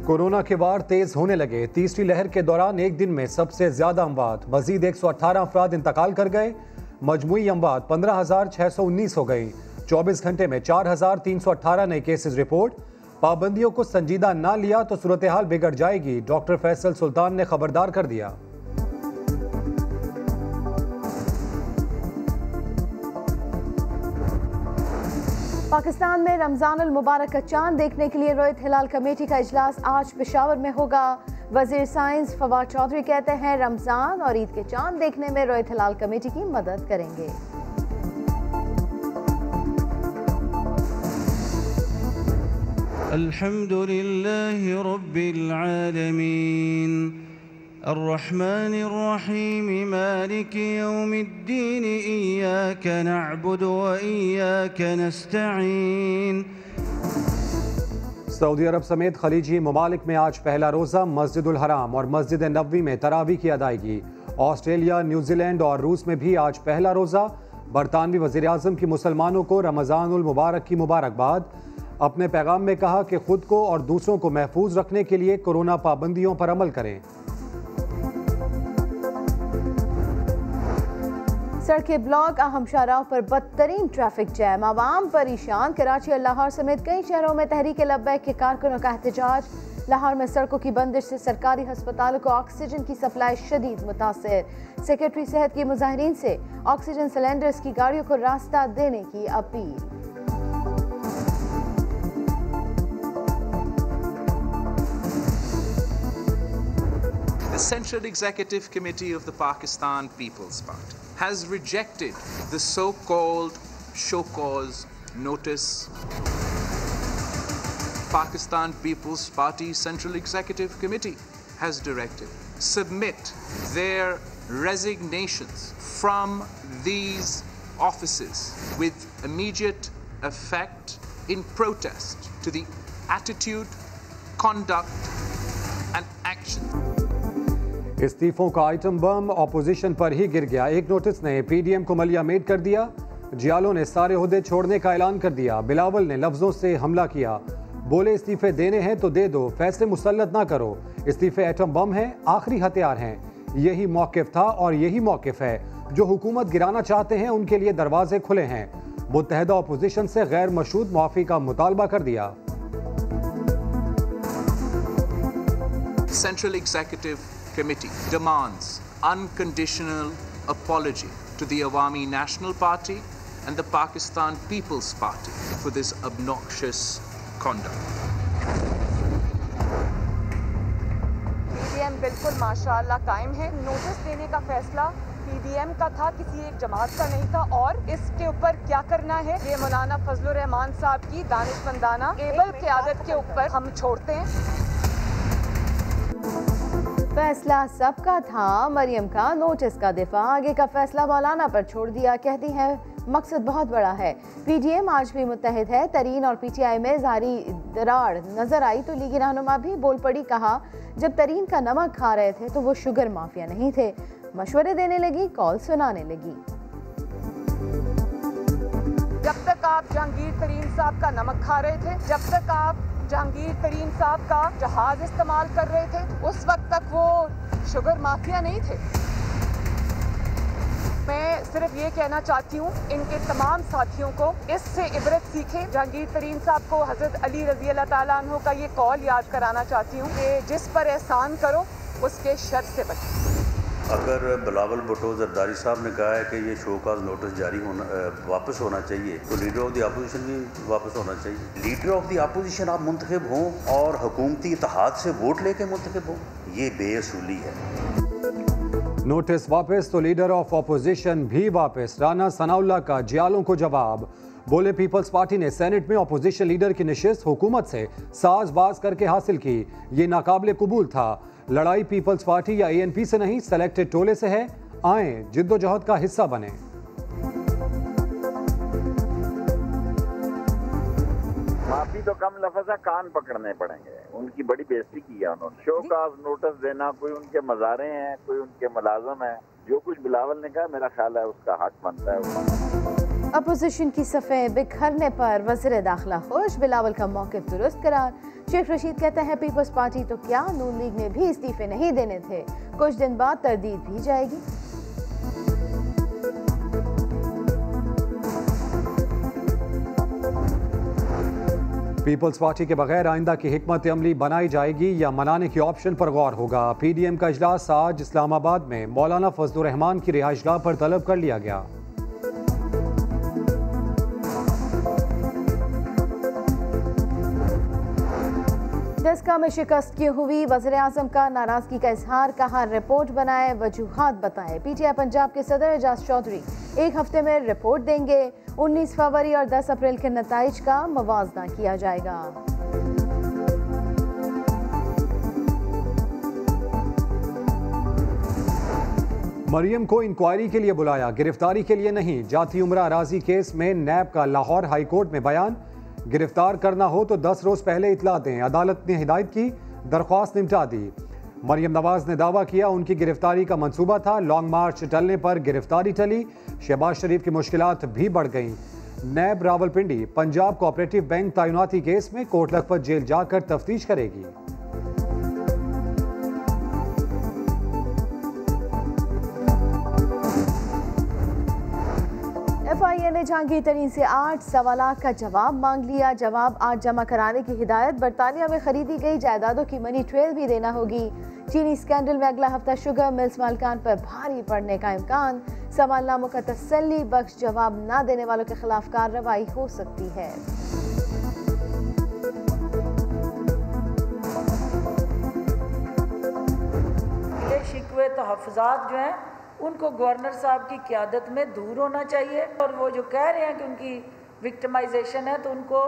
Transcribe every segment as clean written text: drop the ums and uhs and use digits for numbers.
Corona के वार तेज होने लगे। तीसरी लहर के दौरान एक दिन में सबसे ज्यादा अमवात, मजीद 118 अफराद इंतकाल कर गए। मजमूई अमवात 15,619 हो गई। 24 घंटे में 4,318 नए केसेस रिपोर्ट। पाबंदियों को संजीदा ना लिया तो सूरत हाल बिगड़ जाएगी, डॉक्टर फैसल सुल्तान ने खबरदार कर दिया। पाकिस्तान में रमजान अल मुबारक का चांद देखने के लिए रोहित हिलाल कमेटी का इजलास आज पेशावर में होगा। वजीर साइंस फवाद चौधरी कहते हैं रमजान और ईद के चांद देखने में रोहित हिलाल कमेटी की मदद करेंगे। अल्हम्दुलिल्लाहि रब्बिल आलमीन अर्रहमानिर्रहीम मालिकि यौमिद्दीन इय्याका नअबुदु व इय्याका नस्तईन। सऊदी अरब समेत खलीजी ममालिक में आज पहला रोज़ा मस्जिदुल हराम और मस्जिद नबवी में तरावी की अदायगी। ऑस्ट्रेलिया, न्यूजीलैंड और रूस में भी आज पहला रोज़ा। बरतानवी वज़ीर आज़म की मुसलमानों को रमज़ानुल मुबारक की मुबारकबाद। अपने पैगाम में कहा कि खुद को और दूसरों को महफूज रखने के लिए कोरोना पाबंदियों पर अमल करें। सड़कें ब्लॉक, अहम शाहराह पर बदतरीन ट्रैफिक जैम, आवाम परेशान। कराची और लाहौर समेत कई शहरों में तहरीक लब्बैक के कारकुनों का एहतजाज। लाहौर में सड़कों की बंदिश से सरकारी अस्पतालों को ऑक्सीजन की सप्लाई शदीद मुतासिर। सेक्रेटरी सेहत के मुजाहिरीन से ऑक्सीजन सिलेंडर्स की गाड़ियों को रास्ता देने की appeal. The Central Executive Committee of the Pakistan People's Party has rejected the so-called show cause notice. Pakistan People's Party Central Executive Committee has directed submit their resignations from these offices with immediate effect in protest to the attitude, conduct and action. इस्तीफों का item bomb opposition पर ही गिर गया। एक notice ने PDM को मलिया met कर दिया। जियालो ने सारे ओहदे छोड़ने का ऐलान कर दिया। बिलावल ने लफ्जों से हमला किया, बोले इस्तीफे देने हैं तो दे दो, फैसले मुसल्लत ना करो। इस्तीफे एटम बम हैं, आखिरी हथियार हैं। यही मौकिफ था और यही मौकिफ है। जो हुकूमत गिराना चाहते हैं उनके लिए दरवाजे खुले हैं। मुत्तहिदा ऑपोजिशन से गैर मशरूत मुआफ़ी का मुतालबा कर दिया। Central Executive Committee demands unconditional apology to the Awami National Party and the Pakistan People's Party for this obnoxious conduct. PDM बिल्कुल माशाअल्लाह कायम है। नोटिस देने का फैसला पीडीएम का था, किसी एक जमात का नहीं था। और इसके ऊपर क्या करना है ये मौलाना फजलुर रहमान साहब की दानिशमंदाना एबल क़यादत के ऊपर हम छोड़ते हैं। फैसला सबका था, मरियम का नोटिस का दिफा, आगे का फैसला मौलाना पर छोड़ दिया। कहती है मकसद बहुत बड़ा है। पीडीएम आज भी मुत्तहिद है। तरीन और पीटीआई में जारी दरार नजर आई तो लीगी रहनुमा भी बोल पड़ी। कहा जब तरीन का नमक खा रहे थे तो वो शुगर माफिया नहीं थे। मशवरे देने लगी, कॉल सुनाने लगी। जब तक आप जहांगीर तरीन साहब का नमक खा रहे थे, जब तक आप जहांगीर तरीन साहब का जहाज इस्तेमाल कर रहे थे, उस वक्त तक वो शुगर माफिया नहीं थे। मैं सिर्फ ये कहना चाहती हूँ इनके तमाम साथियों को इससे इबरत सीखें। जहांगीर तरीन साहब को हजरत अली रजी अल्लाह ताला अन्हु का ये कॉल याद कराना चाहती हूँ कि जिस पर एहसान करो उसके शर से बचो। अगर बिलावल भुट्टो जरदारी साहब ने कहा है कि ये शो काज नोटिस जारी होना वापस होना चाहिए तो लीडर ऑफ द अपोजिशन भी वापस होना चाहिए। लीडर ऑफ द अपोजिशन आप मुंतखब हों और हुकूमती इत्तेहाद से वोट लेके मुंतखब हों, ये बेअसूली है। नोटिस वापस तो लीडर ऑफ अपोजिशन भी वापस। राना सनाउल्लाह का जियालों को जवाब, बोले पीपल्स पार्टी ने सेनेट में अपोजिशन लीडर की नशिस्त हुकूमत से साजबाज करके हासिल की। ये नाकाबिले कबूल था। लड़ाई पीपल्स पार्टी या एएनपी से नहीं, सेलेक्टेड टोले से है। आए जिद्दोजहद का हिस्सा बने। माफी तो कम लफ्ज़ है, कान पकड़ने पड़ेंगे। उनकी बड़ी बेइज्जती की है उन्होंने। शो काज नोटिस देना, कोई उनके मज़ारे हैं, कोई उनके मुलाजम है। जो कुछ बिलावल ने कहा मेरा ख्याल है उसका हक बनता है। अपोजिशन की सफ़ें बिखरने पर वज़ीर दाखिला खुश, बिलावल का मौक़िफ़ दुरुस्त करार। शेख रशीद कहते हैं पीपल्स पार्टी तो क्या, नून लीग ने भी इस्तीफे नहीं देने थे, कुछ दिन बाद तरदीद भी जाएगी। पीपल्स पार्टी के बगैर आइंदा की हिकमत अमली बनाई जाएगी या मनाने के ऑप्शन पर गौर होगा। PDM का इजलास आज इस्लामाबाद में मौलाना फजलुर रहमान की रिहाइशगाह पर तलब कर लिया गया। दस्का में शिकस्त की हुई, वज़ीर आज़म का नाराजगी का इजहार, कहा रिपोर्ट बनाए, वजूहात बताए। PTI पंजाब के सदर एजाज चौधरी एक हफ्ते में रिपोर्ट देंगे। 19 फरवरी और 10 अप्रैल के नताइज का मुवाजना किया जाएगा। मरियम को इंक्वायरी के लिए बुलाया, गिरफ्तारी के लिए नहीं। जाती उम्रा अराजी केस में नैब का लाहौर हाई कोर्ट में बयान, गिरफ्तार करना हो तो 10 रोज पहले इतला दें। अदालत ने हिदायत की, दरख्वास्त निपटा दी। मरियम नवाज ने दावा किया उनकी गिरफ्तारी का मंसूबा था, लॉन्ग मार्च टलने पर गिरफ्तारी टली। शहबाज शरीफ की मुश्किलात भी बढ़ गईं। नैब रावलपिंडी पंजाब कोऑपरेटिव बैंक तैनाती केस में कोट लखपत जेल जाकर तफ्तीश करेगी। FIA ने जहांगीर तरीन से 8 सवालात का जवाब मांग लिया। जवाब आज जमा कराने की हिदायत। बरतानिया में खरीदी गई जायदादों की मनी ट्रेल भी देना होगी। चीनी स्कैंडल में अगला हफ्ता शुगर मिल्स मालिकान पर भारी पड़ने का इम्कान। सवालनामों का तसल्ली बख्श जवाब न देने वालों के खिलाफ कार्रवाई हो सकती है। शिकवे तहफ़्फ़ुज़ात जो हैं उनको गवर्नर साहब की क़यादत में दूर होना चाहिए, और वो जो कह रहे हैं कि उनकी विक्टिमाइजेशन है तो उनको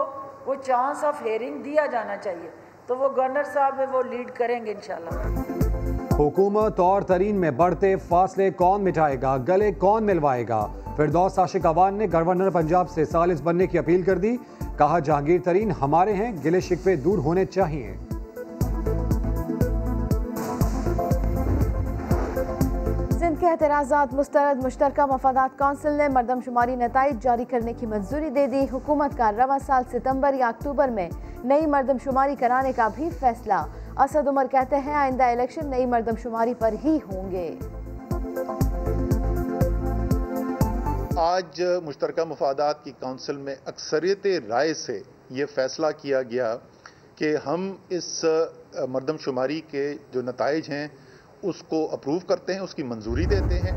वो चांस ऑफ हेयरिंग दिया जाना चाहिए, तो वो गवर्नर साहब है वो लीड करेंगे इंशाल्लाह। हुकूमत और तरीन में बढ़ते फासले कौन मिटाएगा, गले कौन मिलवाएगा? फिरदौस आशिक अवान ने गवर्नर पंजाब से सालिस बनने की अपील कर दी। कहा जहांगीर तरीन हमारे हैं, गिले शिकवे दूर होने चाहिए। सिंध के एतराज़ात मुस्तरद। मुश्तरका मफादात कौंसिल ने मरदमशुमारी नताइज जारी करने की मंजूरी दे दी। हुकूमत का रवा साल सितंबर या अक्टूबर में नई मरदमशुमारी कराने का भी फैसला। असद उमर कहते हैं आइंदा इलेक्शन नई मरदमशुमारी पर ही होंगे। आज मुश्तरका मफादात की कौंसिल में अक्सरियत राय से ये फैसला किया गया कि हम इस मरदमशुमारी के जो नताइज हैं उसको अप्रूव करते हैं, उसकी मंजूरी देते हैं।